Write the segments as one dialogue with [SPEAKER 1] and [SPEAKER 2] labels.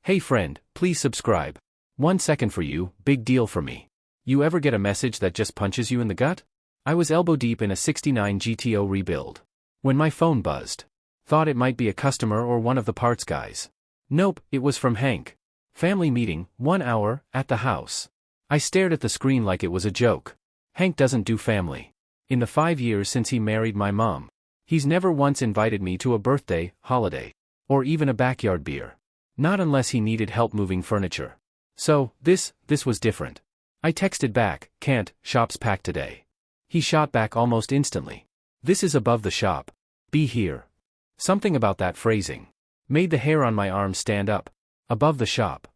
[SPEAKER 1] Hey friend, please subscribe. 1 second for you, big deal for me. You ever get a message that just punches you in the gut? I was elbow deep in a 69 GTO rebuild when my phone buzzed. Thought it might be a customer or one of the parts guys. Nope, it was from Hank. Family meeting, 1 hour, at the house. I stared at the screen like it was a joke. Hank doesn't do family. In the 5 years since he married my mom, he's never once invited me to a birthday, holiday, or even a backyard beer. Not unless he needed help moving furniture. So, this was different. I texted back, can't, shop's packed today. He shot back almost instantly. This is above the shop. Be here. Something about that phrasing made the hair on my arm stand up. Above the shop.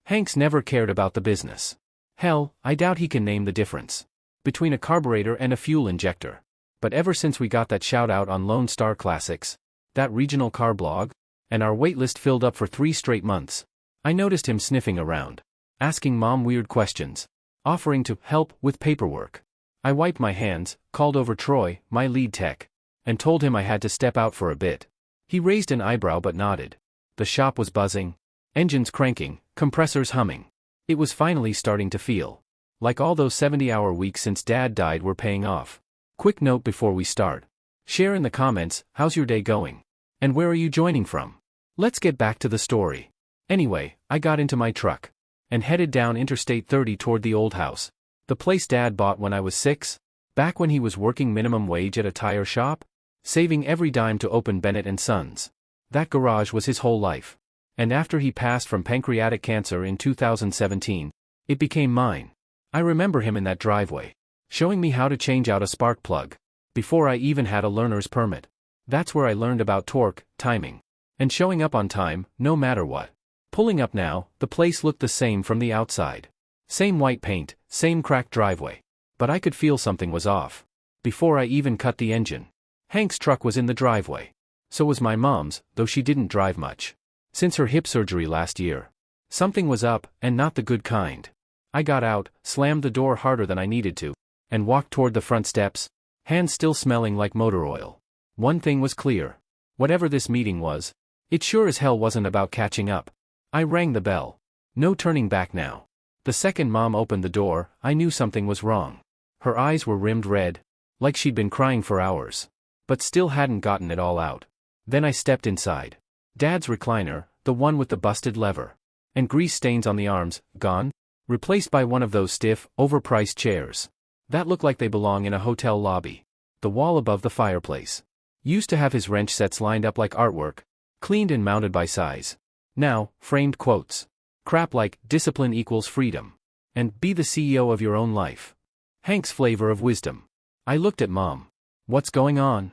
[SPEAKER 1] Hank's never cared about the business. Hell, I doubt he can name the difference between a carburetor and a fuel injector. But ever since we got that shout out on Lone Star Classics, that regional car blog, and our waitlist filled up for 3 straight months, I noticed him sniffing around, asking mom weird questions, offering to help with paperwork. I wiped my hands, called over Troy, my lead tech, and told him I had to step out for a bit. He raised an eyebrow but nodded. The shop was buzzing, engines cranking, compressors humming. It was finally starting to feel like all those 70-hour weeks since Dad died were paying off. Quick note before we start. Share in the comments, how's your day going? And where are you joining from? Let's get back to the story. Anyway, I got into my truck and headed down Interstate 30 toward the old house, the place Dad bought when I was 6, back when he was working minimum wage at a tire shop, saving every dime to open Bennett & Sons. That garage was his whole life. And after he passed from pancreatic cancer in 2017, it became mine. I remember him in that driveway, showing me how to change out a spark plug, before I even had a learner's permit. That's where I learned about torque, timing, and showing up on time, no matter what. Pulling up now, the place looked the same from the outside. Same white paint, same cracked driveway. But I could feel something was off before I even cut the engine. Hank's truck was in the driveway. So was my mom's, though she didn't drive much since her hip surgery last year. Something was up, and not the good kind. I got out, slammed the door harder than I needed to, and walked toward the front steps, hands still smelling like motor oil. One thing was clear. Whatever this meeting was, it sure as hell wasn't about catching up. I rang the bell. No turning back now. The second Mom opened the door, I knew something was wrong. Her eyes were rimmed red, like she'd been crying for hours, but still hadn't gotten it all out. Then I stepped inside. Dad's recliner, the one with the busted lever and grease stains on the arms, gone, replaced by one of those stiff, overpriced chairs that look like they belong in a hotel lobby. The wall above the fireplace used to have his wrench sets lined up like artwork, cleaned and mounted by size. Now, framed quotes. Crap like, discipline equals freedom, and be the CEO of your own life. Hank's flavor of wisdom. I looked at Mom. What's going on?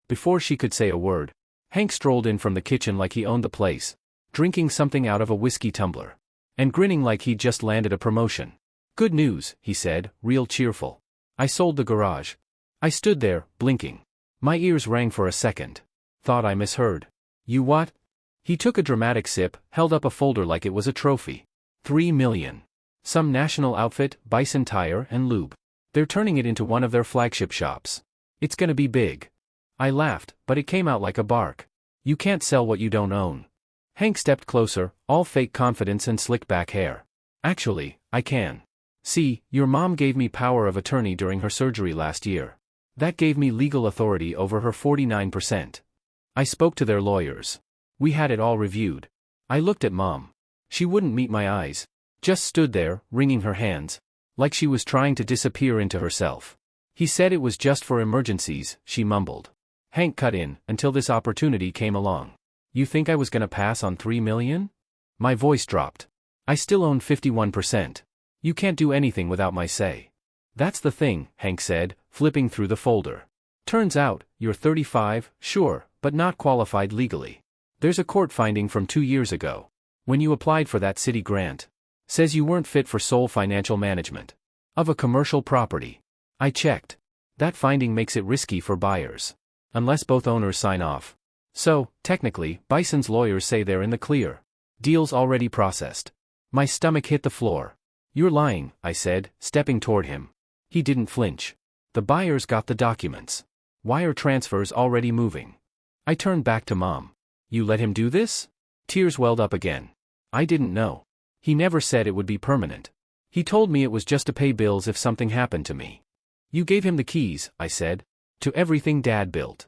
[SPEAKER 1] Before she could say a word, Hank strolled in from the kitchen like he owned the place, drinking something out of a whiskey tumbler, and grinning like he'd just landed a promotion. Good news, he said, real cheerful. I sold the garage. I stood there, blinking. My ears rang for a second. Thought I misheard. You what? He took a dramatic sip, held up a folder like it was a trophy. 3 million. Some national outfit, Bison Tire and Lube. They're turning it into one of their flagship shops. It's gonna be big. I laughed, but it came out like a bark. You can't sell what you don't own. Hank stepped closer, all fake confidence and slicked back hair. Actually, I can. See, your mom gave me power of attorney during her surgery last year. That gave me legal authority over her 49%. I spoke to their lawyers. We had it all reviewed. I looked at Mom. She wouldn't meet my eyes. Just stood there, wringing her hands, like she was trying to disappear into herself. He said it was just for emergencies, she mumbled. Hank cut in, until this opportunity came along. You think I was gonna pass on 3 million? My voice dropped. I still own 51%. You can't do anything without my say. That's the thing, Hank said, flipping through the folder. Turns out, you're 35, sure, but not qualified legally. There's a court finding from 2 years ago, when you applied for that city grant. Says you weren't fit for sole financial management of a commercial property. I checked. That finding makes it risky for buyers, unless both owners sign off. So, technically, Bison's lawyers say they're in the clear. Deal's already processed. My stomach hit the floor. You're lying, I said, stepping toward him. He didn't flinch. The buyers got the documents. Wire transfers already moving. I turned back to Mom. You let him do this? Tears welled up again. I didn't know. He never said it would be permanent. He told me it was just to pay bills if something happened to me. You gave him the keys, I said, to everything Dad built.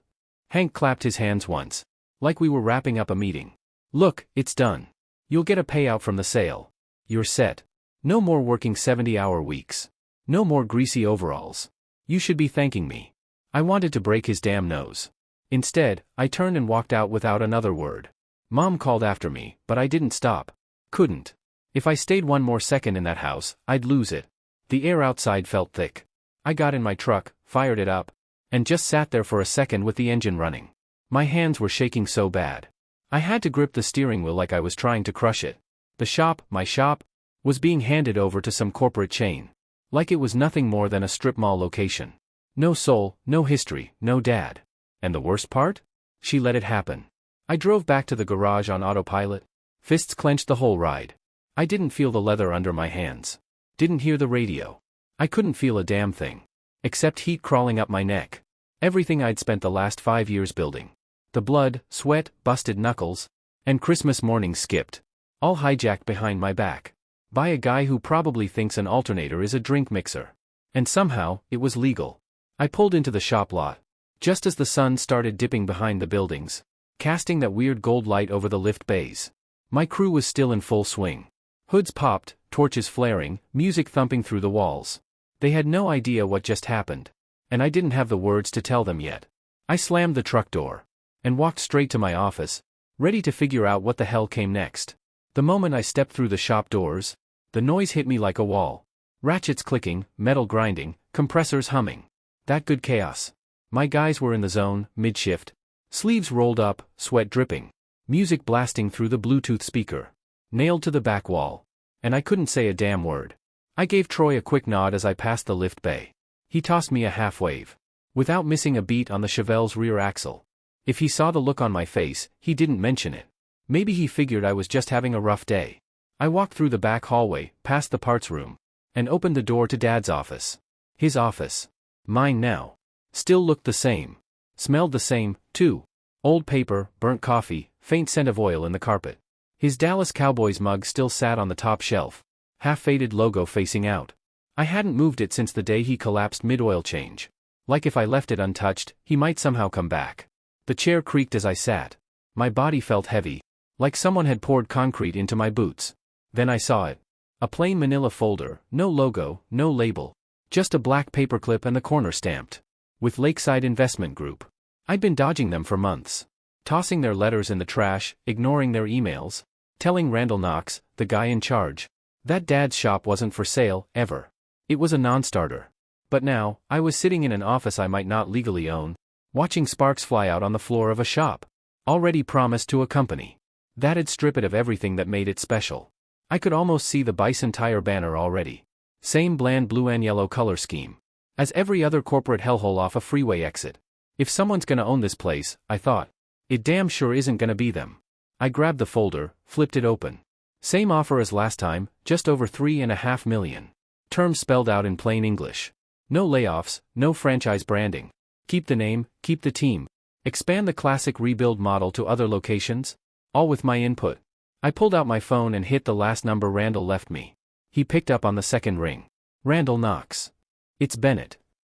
[SPEAKER 1] Hank clapped his hands once, like we were wrapping up a meeting. Look, it's done. You'll get a payout from the sale. You're set. No more working 70-hour weeks. No more greasy overalls. You should be thanking me. I wanted to break his damn nose. Instead, I turned and walked out without another word. Mom called after me, but I didn't stop. Couldn't. If I stayed one more second in that house, I'd lose it. The air outside felt thick. I got in my truck, fired it up, and just sat there for a second with the engine running. My hands were shaking so bad. I had to grip the steering wheel like I was trying to crush it. The shop, my shop, was being handed over to some corporate chain. Like it was nothing more than a strip mall location. No soul, no history, no dad. And the worst part? She let it happen. I drove back to the garage on autopilot. Fists clenched the whole ride. I didn't feel the leather under my hands. Didn't hear the radio. I couldn't feel a damn thing. Except heat crawling up my neck. Everything I'd spent the last 5 years building. The blood, sweat, busted knuckles, and Christmas mornings skipped. All hijacked behind my back. By a guy who probably thinks an alternator is a drink mixer. And somehow, it was legal. I pulled into the shop lot. Just as the sun started dipping behind the buildings, casting that weird gold light over the lift bays. My crew was still in full swing. Hoods popped, torches flaring, music thumping through the walls. They had no idea what just happened. And I didn't have the words to tell them yet. I slammed the truck door. And walked straight to my office, ready to figure out what the hell came next. The moment I stepped through the shop doors, the noise hit me like a wall. Ratchets clicking, metal grinding, compressors humming. That good chaos. My guys were in the zone, mid-shift. Sleeves rolled up, sweat dripping. Music blasting through the Bluetooth speaker. Nailed to the back wall. And I couldn't say a damn word. I gave Troy a quick nod as I passed the lift bay. He tossed me a half wave. Without missing a beat on the Chevelle's rear axle. If he saw the look on my face, he didn't mention it. Maybe he figured I was just having a rough day. I walked through the back hallway, past the parts room, and opened the door to Dad's office. His office. Mine now. Still looked the same. Smelled the same, too. Old paper, burnt coffee, faint scent of oil in the carpet. His Dallas Cowboys mug still sat on the top shelf. Half-faded logo facing out. I hadn't moved it since the day he collapsed mid-oil change. Like if I left it untouched, he might somehow come back. The chair creaked as I sat. My body felt heavy, like someone had poured concrete into my boots. Then I saw it. A plain manila folder, no logo, no label. Just a black paperclip and the corner stamped. With Lakeside Investment Group. I'd been dodging them for months. Tossing their letters in the trash, ignoring their emails. Telling Randall Knox, the guy in charge, that Dad's shop wasn't for sale, ever. It was a non-starter. But now, I was sitting in an office I might not legally own. Watching sparks fly out on the floor of a shop. Already promised to a company. That'd strip it of everything that made it special. I could almost see the Bison Tire banner already. Same bland blue and yellow color scheme. As every other corporate hellhole off a freeway exit. If someone's gonna own this place, I thought. It damn sure isn't gonna be them. I grabbed the folder, flipped it open. Same offer as last time, just over $3.5 million. Terms spelled out in plain English. No layoffs, no franchise branding. Keep the name, keep the team. Expand the classic rebuild model to other locations. All with my input. I pulled out my phone and hit the last number Randall left me. He picked up on the second ring. Randall Knox. It's Bennett.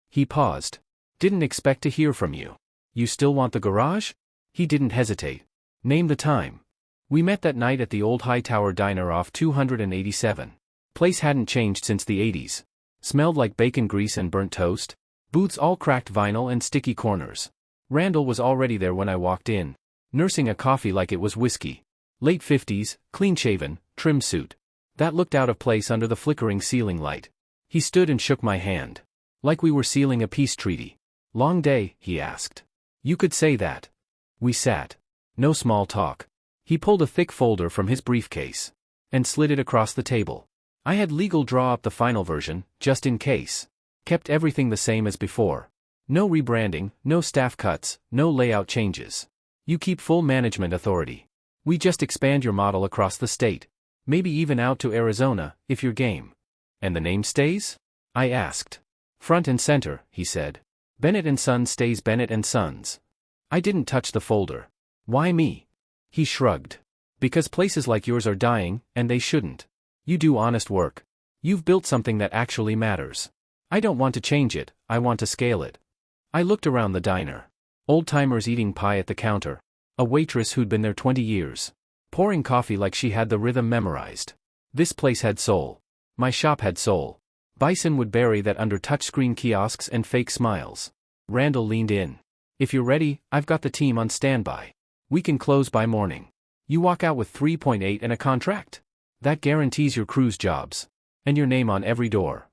[SPEAKER 1] He paused. Didn't expect to hear from you. You still want the garage? He didn't hesitate. Name the time. We met that night at the old Hightower Diner off 287. Place hadn't changed since the 80s. Smelled like bacon grease and burnt toast. Booths all cracked vinyl and sticky corners. Randall was already there when I walked in, nursing a coffee like it was whiskey. Late 50s, clean-shaven, trim suit. That looked out of place under the flickering ceiling light. He stood and shook my hand. Like we were sealing a peace treaty. Long day, he asked. You could say that. We sat. No small talk. He pulled a thick folder from his briefcase. And slid it across the table. I had legal draw up the final version, just in case. Kept everything the same as before. No rebranding, no staff cuts, no layout changes. You keep full management authority. We just expand your model across the state. Maybe even out to Arizona, if you're game. And the name stays? I asked. Front and center, he said. Bennett and Sons stays Bennett and Sons. I didn't touch the folder. Why me? He shrugged. Because places like yours are dying, and they shouldn't. You do honest work. You've built something that actually matters. I don't want to change it, I want to scale it. I looked around the diner. Old-timers eating pie at the counter. A waitress who'd been there 20 years. Pouring coffee like she had the rhythm memorized. This place had soul. My shop had soul. Bison would bury that under touchscreen kiosks and fake smiles. Randall leaned in. If you're ready, I've got the team on standby. We can close by morning. You walk out with 3.8 and a contract? That guarantees your crew's jobs. And your name on every door.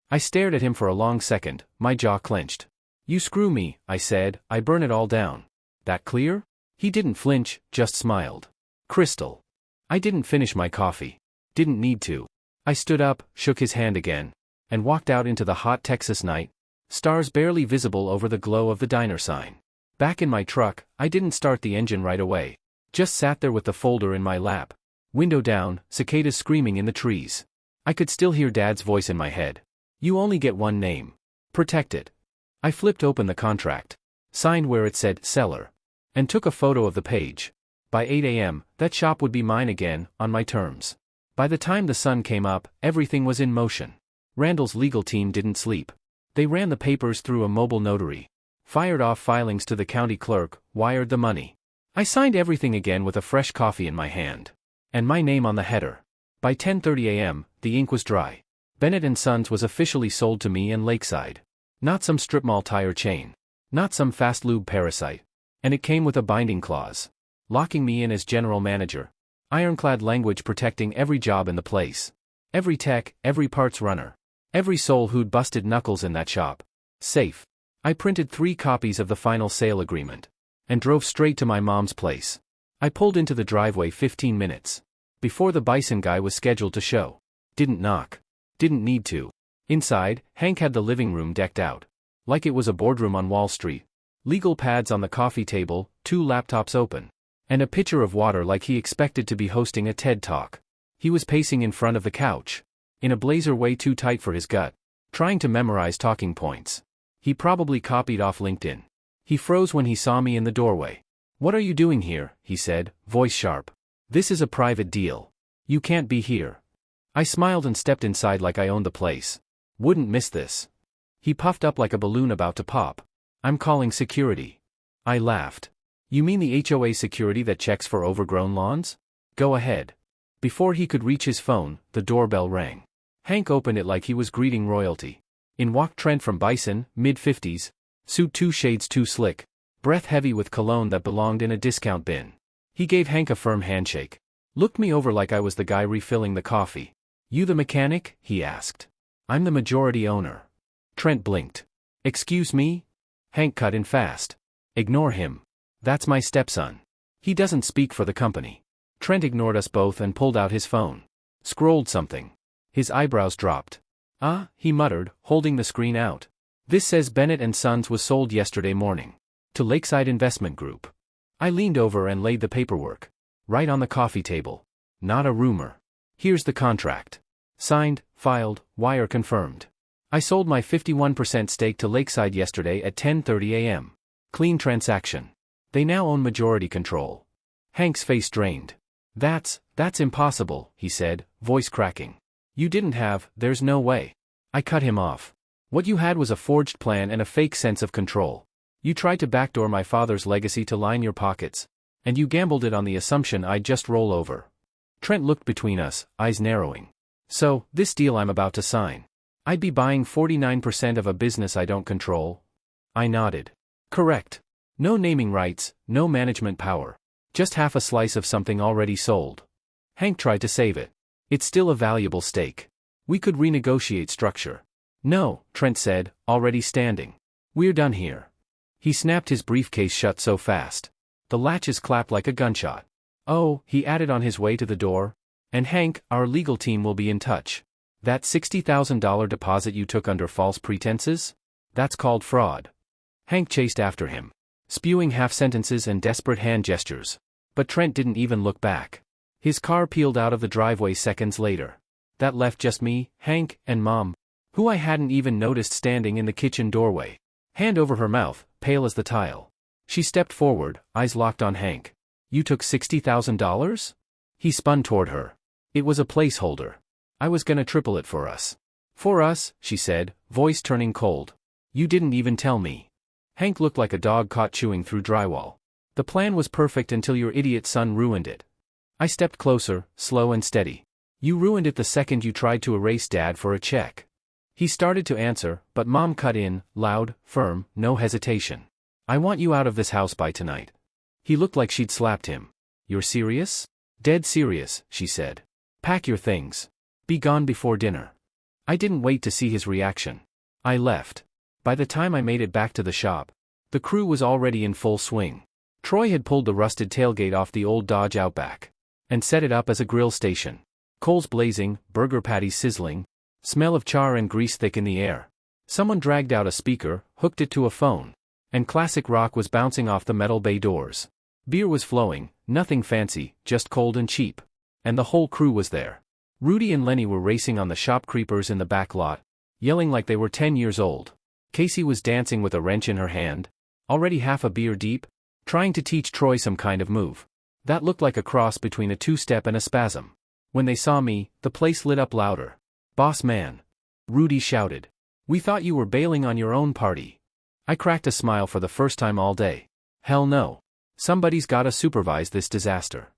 [SPEAKER 1] I stared at him for a long second, my jaw clenched. You screw me, I said, I burn it all down. That clear? He didn't flinch, just smiled. Crystal. I didn't finish my coffee. Didn't need to. I stood up, shook his hand again, and walked out into the hot Texas night, stars barely visible over the glow of the diner sign. Back in my truck, I didn't start the engine right away. Just sat there with the folder in my lap. Window down, cicadas screaming in the trees. I could still hear Dad's voice in my head. You only get one name. Protect it. I flipped open the contract, signed where it said seller, and took a photo of the page. By 8 a.m., that shop would be mine again, on my terms. By the time the sun came up, everything was in motion. Randall's legal team didn't sleep. They ran the papers through a mobile notary, fired off filings to the county clerk, wired the money. I signed everything again with a fresh coffee in my hand. And my name on the header. By 10:30 a.m., the ink was dry. Bennett & Sons was officially sold to me and Lakeside. Not some strip mall tire chain. Not some fast lube parasite. And it came with a binding clause, locking me in as general manager. Ironclad language protecting every job in the place. Every tech, every parts runner. Every soul who'd busted knuckles in that shop. Safe. I printed 3 copies of the final sale agreement. And drove straight to my mom's place. I pulled into the driveway 15 minutes. Before the Bison guy was scheduled to show. Didn't knock. Didn't need to. Inside, Hank had the living room decked out. Like it was a boardroom on Wall Street. Legal pads on the coffee table, 2 laptops open. And a pitcher of water like he expected to be hosting a TED Talk. He was pacing in front of the couch. In a blazer way too tight for his gut. Trying to memorize talking points. He probably copied off LinkedIn. He froze when he saw me in the doorway. What are you doing here? He said, voice sharp. This is a private deal. You can't be here. I smiled and stepped inside like I owned the place. Wouldn't miss this. He puffed up like a balloon about to pop. I'm calling security. I laughed. You mean the HOA security that checks for overgrown lawns? Go ahead. Before he could reach his phone, the doorbell rang. Hank opened it like he was greeting royalty. In walked Trent from Bison, mid-50s, suit 2 shades too slick, breath heavy with cologne that belonged in a discount bin. He gave Hank a firm handshake. Looked me over like I was the guy refilling the coffee. You the mechanic? He asked. I'm the majority owner. Trent blinked. Excuse me? Hank cut in fast. Ignore him. That's my stepson. He doesn't speak for the company. Trent ignored us both and pulled out his phone. Scrolled something. His eyebrows dropped. Ah, he muttered, holding the screen out. This says Bennett & Sons was sold yesterday morning. To Lakeside Investment Group. I leaned over and laid the paperwork. Right on the coffee table. Not a rumor. Here's the contract. Signed, filed, wire confirmed. I sold my 51% stake to Lakeside yesterday at 10:30 a.m. Clean transaction. They now own majority control. Hank's face drained. That's impossible, he said, voice cracking. You didn't have, there's no way. I cut him off. What you had was a forged plan and a fake sense of control. You tried to backdoor my father's legacy to line your pockets. And you gambled it on the assumption I'd just roll over. Trent looked between us, eyes narrowing. So, this deal I'm about to sign. I'd be buying 49% of a business I don't control? I nodded. Correct. No naming rights, no management power. Just half a slice of something already sold. Hank tried to save it. It's still a valuable stake. We could renegotiate structure. No, Trent said, already standing. We're done here. He snapped his briefcase shut so fast. The latches clapped like a gunshot. Oh, he added on his way to the door. And Hank, our legal team will be in touch. That $60,000 deposit you took under false pretenses? That's called fraud. Hank chased after him, spewing half-sentences and desperate hand gestures. But Trent didn't even look back. His car peeled out of the driveway seconds later. That left just me, Hank, and Mom, who I hadn't even noticed standing in the kitchen doorway. Hand over her mouth, pale as the tile. She stepped forward, eyes locked on Hank. You took $60,000? He spun toward her. It was a placeholder. I was gonna triple it for us. For us, she said, voice turning cold. You didn't even tell me. Hank looked like a dog caught chewing through drywall. The plan was perfect until your idiot son ruined it. I stepped closer, slow and steady. You ruined it the second you tried to erase Dad for a check. He started to answer, but Mom cut in, loud, firm, no hesitation. I want you out of this house by tonight. He looked like she'd slapped him. You're serious? Dead serious, she said. Pack your things. Be gone before dinner. I didn't wait to see his reaction. I left. By the time I made it back to the shop, the crew was already in full swing. Troy had pulled the rusted tailgate off the old Dodge Outback and set it up as a grill station. Coals blazing, burger patties sizzling, smell of char and grease thick in the air. Someone dragged out a speaker, hooked it to a phone, and classic rock was bouncing off the metal bay doors. Beer was flowing, nothing fancy, just cold and cheap. And the whole crew was there. Rudy and Lenny were racing on the shop creepers in the back lot, yelling like they were 10 years old. Casey was dancing with a wrench in her hand, already half a beer deep, trying to teach Troy some kind of move. That looked like a cross between a two-step and a spasm. When they saw me, the place lit up louder. Boss man. Rudy shouted. We thought you were bailing on your own party. I cracked a smile for the first time all day. Hell no. Somebody's gotta supervise this disaster.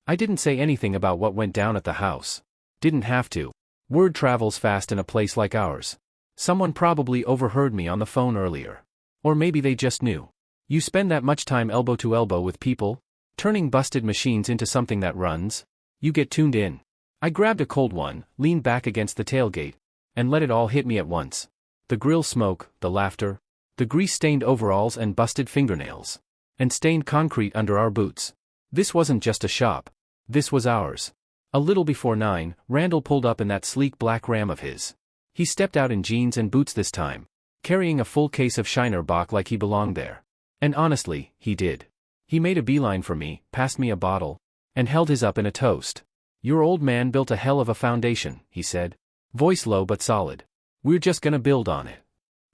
[SPEAKER 1] I didn't say anything about what went down at the house. Didn't have to. Word travels fast in a place like ours. Someone probably overheard me on the phone earlier. Or maybe they just knew. You spend that much time elbow to elbow with people, turning busted machines into something that runs, you get tuned in. I grabbed a cold one, leaned back against the tailgate, and let it all hit me at once. The grill smoke, the laughter, the grease-stained overalls and busted fingernails, and stained concrete under our boots. This wasn't just a shop. This was ours. A little before 9, Randall pulled up in that sleek black Ram of his. He stepped out in jeans and boots this time, carrying a full case of Shiner Bock like he belonged there. And honestly, he did. He made a beeline for me, passed me a bottle, and held his up in a toast. Your old man built a hell of a foundation, he said. Voice low but solid. We're just gonna build on it.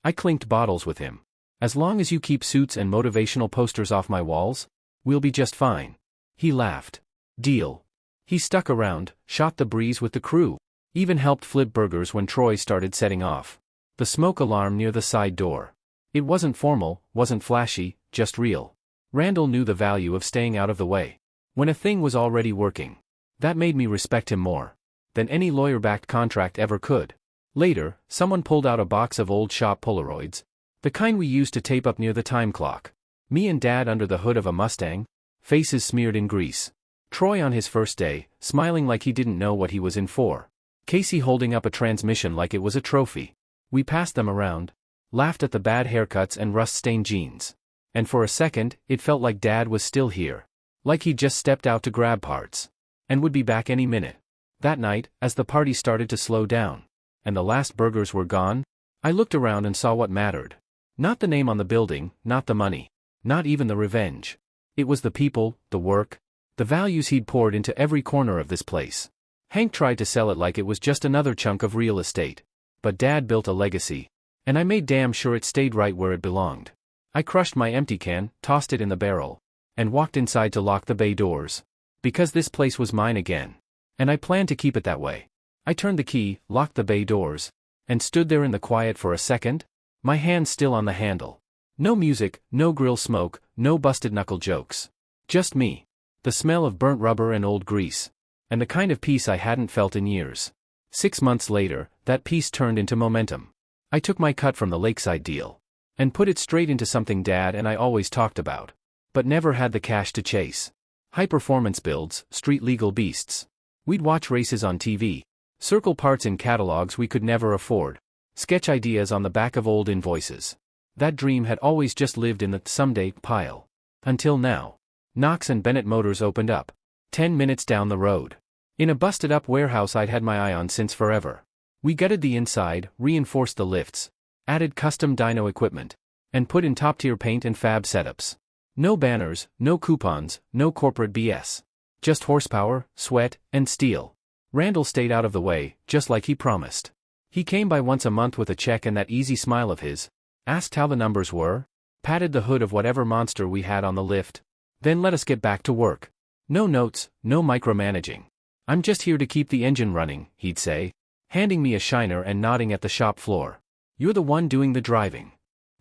[SPEAKER 1] I clinked bottles with him. As long as you keep suits and motivational posters off my walls, we'll be just fine. He laughed. Deal. He stuck around, shot the breeze with the crew, even helped flip burgers when Troy started setting off. The smoke alarm near the side door. It wasn't formal, wasn't flashy, just real. Randall knew the value of staying out of the way. When a thing was already working. That made me respect him more than any lawyer-backed contract ever could. Later, someone pulled out a box of old shop Polaroids, the kind we used to tape up near the time clock. Me and Dad under the hood of a Mustang, faces smeared in grease. Troy on his first day, smiling like he didn't know what he was in for. Casey holding up a transmission like it was a trophy. We passed them around, laughed at the bad haircuts and rust-stained jeans. And for a second, it felt like Dad was still here. Like he'd just stepped out to grab parts. And would be back any minute. That night, as the party started to slow down, and the last burgers were gone, I looked around and saw what mattered. Not the name on the building, not the money, not even the revenge. It was the people, the work, the values he'd poured into every corner of this place. Hank tried to sell it like it was just another chunk of real estate. But Dad built a legacy. And I made damn sure it stayed right where it belonged. I crushed my empty can, tossed it in the barrel, and walked inside to lock the bay doors. Because this place was mine again. And I planned to keep it that way. I turned the key, locked the bay doors, and stood there in the quiet for a second, my hand still on the handle. No music, no grill smoke, no busted knuckle jokes. Just me. The smell of burnt rubber and old grease. And the kind of peace I hadn't felt in years. 6 months later, that peace turned into momentum. I took my cut from the Lakeside deal. And put it straight into something Dad and I always talked about. But never had the cash to chase. High-performance builds, street-legal beasts. We'd watch races on TV. Circle parts in catalogs we could never afford. Sketch ideas on the back of old invoices. That dream had always just lived in the someday pile. Until now. Knox and Bennett Motors opened up. 10 minutes down the road. In a busted-up warehouse I'd had my eye on since forever. We gutted the inside, reinforced the lifts, added custom dyno equipment, and put in top-tier paint and fab setups. No banners, no coupons, no corporate BS. Just horsepower, sweat, and steel. Randall stayed out of the way, just like he promised. He came by once a month with a check and that easy smile of his, asked how the numbers were, patted the hood of whatever monster we had on the lift, then let us get back to work. No notes, no micromanaging. I'm just here to keep the engine running, he'd say, handing me a shiner and nodding at the shop floor. You're the one doing the driving.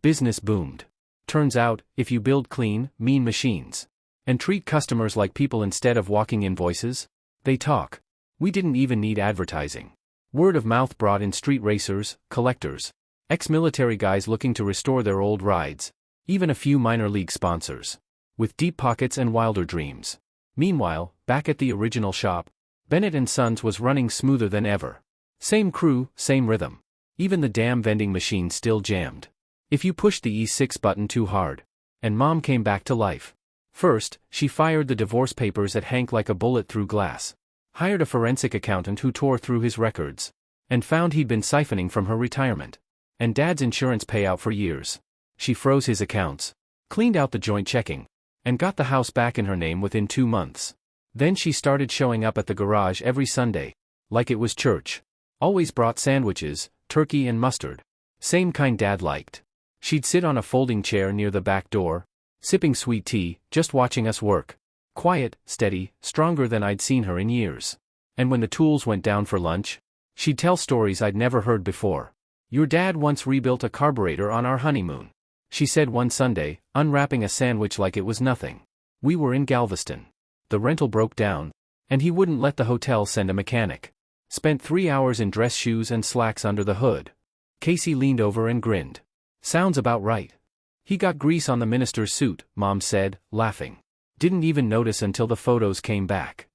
[SPEAKER 1] Business boomed. Turns out, if you build clean, mean machines and treat customers like people instead of walking invoices, they talk. We didn't even need advertising. Word of mouth brought in street racers, collectors, ex-military guys looking to restore their old rides, even a few minor league sponsors, with deep pockets and wilder dreams. Meanwhile, back at the original shop, Bennett & Sons was running smoother than ever. Same crew, same rhythm. Even the damn vending machine still jammed if you pushed the E6 button too hard. And Mom came back to life. First, she fired the divorce papers at Hank like a bullet through glass, hired a forensic accountant who tore through his records, and found he'd been siphoning from her retirement and Dad's insurance payout for years. She froze his accounts, cleaned out the joint checking, and got the house back in her name within 2 months. Then she started showing up at the garage every Sunday, like it was church. Always brought sandwiches, turkey and mustard. Same kind Dad liked. She'd sit on a folding chair near the back door, sipping sweet tea, just watching us work. Quiet, steady, stronger than I'd seen her in years. And when the tools went down for lunch, she'd tell stories I'd never heard before. Your dad once rebuilt a carburetor on our honeymoon, she said one Sunday, unwrapping a sandwich like it was nothing. We were in Galveston. The rental broke down, and he wouldn't let the hotel send a mechanic. Spent 3 hours in dress shoes and slacks under the hood. Casey leaned over and grinned. Sounds about right. He got grease on the minister's suit, Mom said, laughing. Didn't even notice until the photos came back.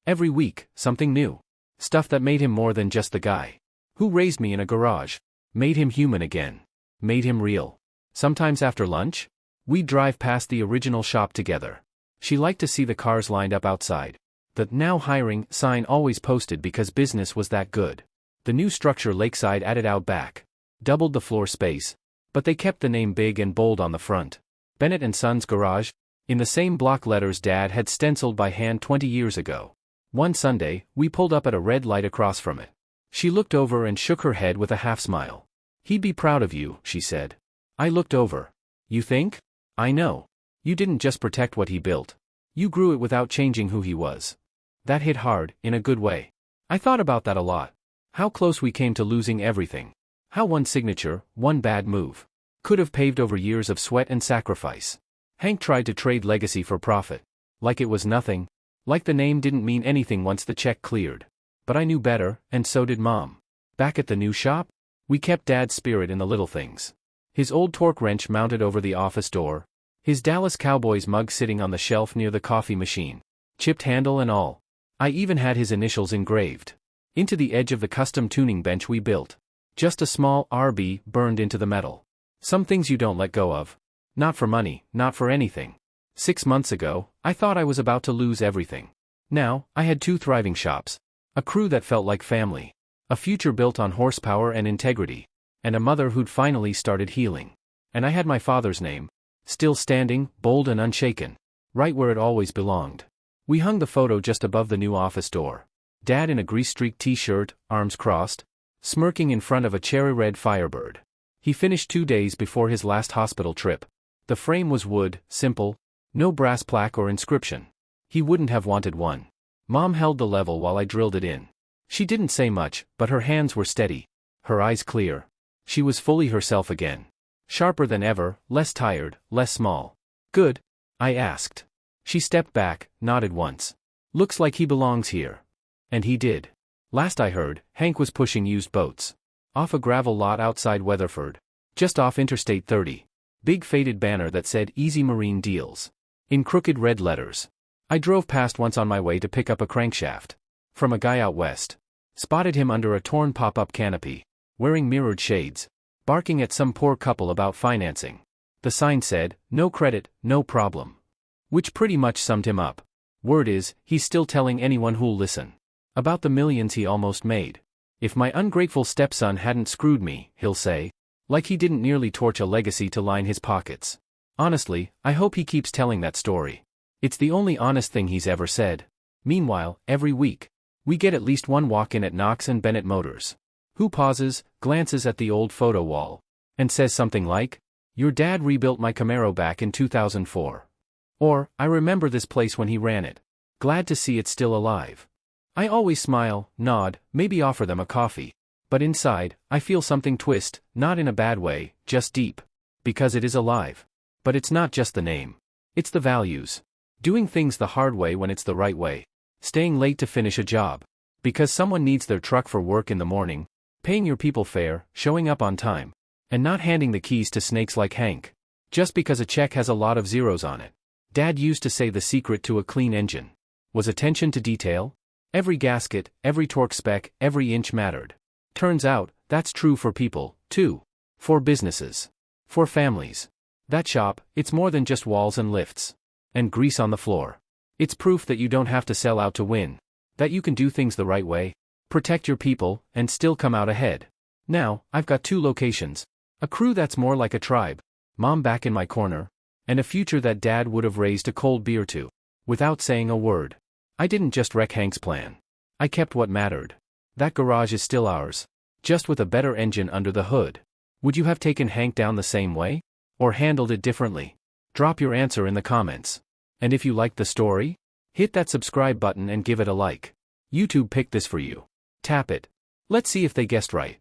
[SPEAKER 1] Every week, something new. Stuff that made him more than just the guy who raised me in a garage. Made him human again. Made him real. Sometimes after lunch, we'd drive past the original shop together. She liked to see the cars lined up outside. The "now hiring" sign always posted because business was that good. The new structure lakeside added out back. Doubled the floor space, but they kept the name big and bold on the front. Bennett & Sons Garage, in the same block letters Dad had stenciled by hand 20 years ago. One Sunday, we pulled up at a red light across from it. She looked over and shook her head with a half smile. He'd be proud of you, she said. I looked over. You think? I know. You didn't just protect what he built. You grew it without changing who he was. That hit hard, in a good way. I thought about that a lot. How close we came to losing everything. How one signature, one bad move, could have paved over years of sweat and sacrifice. Hank tried to trade legacy for profit. Like it was nothing. Like the name didn't mean anything once the check cleared. But I knew better, and so did Mom. Back at the new shop, we kept Dad's spirit in the little things. His old torque wrench mounted over the office door. His Dallas Cowboys mug sitting on the shelf near the coffee machine. Chipped handle and all. I even had his initials engraved into the edge of the custom tuning bench we built. Just a small RB burned into the metal. Some things you don't let go of. Not for money, not for anything. 6 months ago, I thought I was about to lose everything. Now, I had 2 thriving shops. A crew that felt like family. A future built on horsepower and integrity. And a mother who'd finally started healing. And I had my father's name. Still standing, bold and unshaken. Right where it always belonged. We hung the photo just above the new office door. Dad in a grease-streaked t-shirt, arms crossed, smirking in front of a cherry-red Firebird. He finished 2 days before his last hospital trip. The frame was wood, simple, no brass plaque or inscription. He wouldn't have wanted one. Mom held the level while I drilled it in. She didn't say much, but her hands were steady. Her eyes clear. She was fully herself again. Sharper than ever, less tired, less small. Good? I asked. She stepped back, nodded once. Looks like he belongs here. And he did. Last I heard, Hank was pushing used boats. Off a gravel lot outside Weatherford. Just off Interstate 30. Big faded banner that said Easy Marine Deals. In crooked red letters. I drove past once on my way to pick up a crankshaft. From a guy out west. Spotted him under a torn pop-up canopy. Wearing mirrored shades. Barking at some poor couple about financing. The sign said, no credit, no problem. Which pretty much summed him up. Word is, he's still telling anyone who'll listen. About the millions he almost made. If my ungrateful stepson hadn't screwed me, he'll say. Like he didn't nearly torch a legacy to line his pockets. Honestly, I hope he keeps telling that story. It's the only honest thing he's ever said. Meanwhile, every week, we get at least one walk-in at Knox and Bennett Motors. Who pauses, glances at the old photo wall, and says something like, your dad rebuilt my Camaro back in 2004. Or, I remember this place when he ran it. Glad to see it's still alive. I always smile, nod, maybe offer them a coffee. But inside, I feel something twist, not in a bad way, just deep. Because it is alive. But it's not just the name. It's the values. Doing things the hard way when it's the right way. Staying late to finish a job. Because someone needs their truck for work in the morning. Paying your people fair, showing up on time. And not handing the keys to snakes like Hank. Just because a check has a lot of zeros on it. Dad used to say the secret to a clean engine was attention to detail. Every gasket, every torque spec, every inch mattered. Turns out, that's true for people, too. For businesses. For families. That shop, it's more than just walls and lifts. And grease on the floor. It's proof that you don't have to sell out to win. That you can do things the right way. Protect your people, and still come out ahead. Now, I've got 2 locations. A crew that's more like a tribe. Mom back in my corner. And a future that Dad would have raised a cold beer to. Without saying a word. I didn't just wreck Hank's plan. I kept what mattered. That garage is still ours. Just with a better engine under the hood. Would you have taken Hank down the same way? Or handled it differently? Drop your answer in the comments. And if you liked the story, hit that subscribe button and give it a like. YouTube picked this for you. Tap it. Let's see if they guessed right.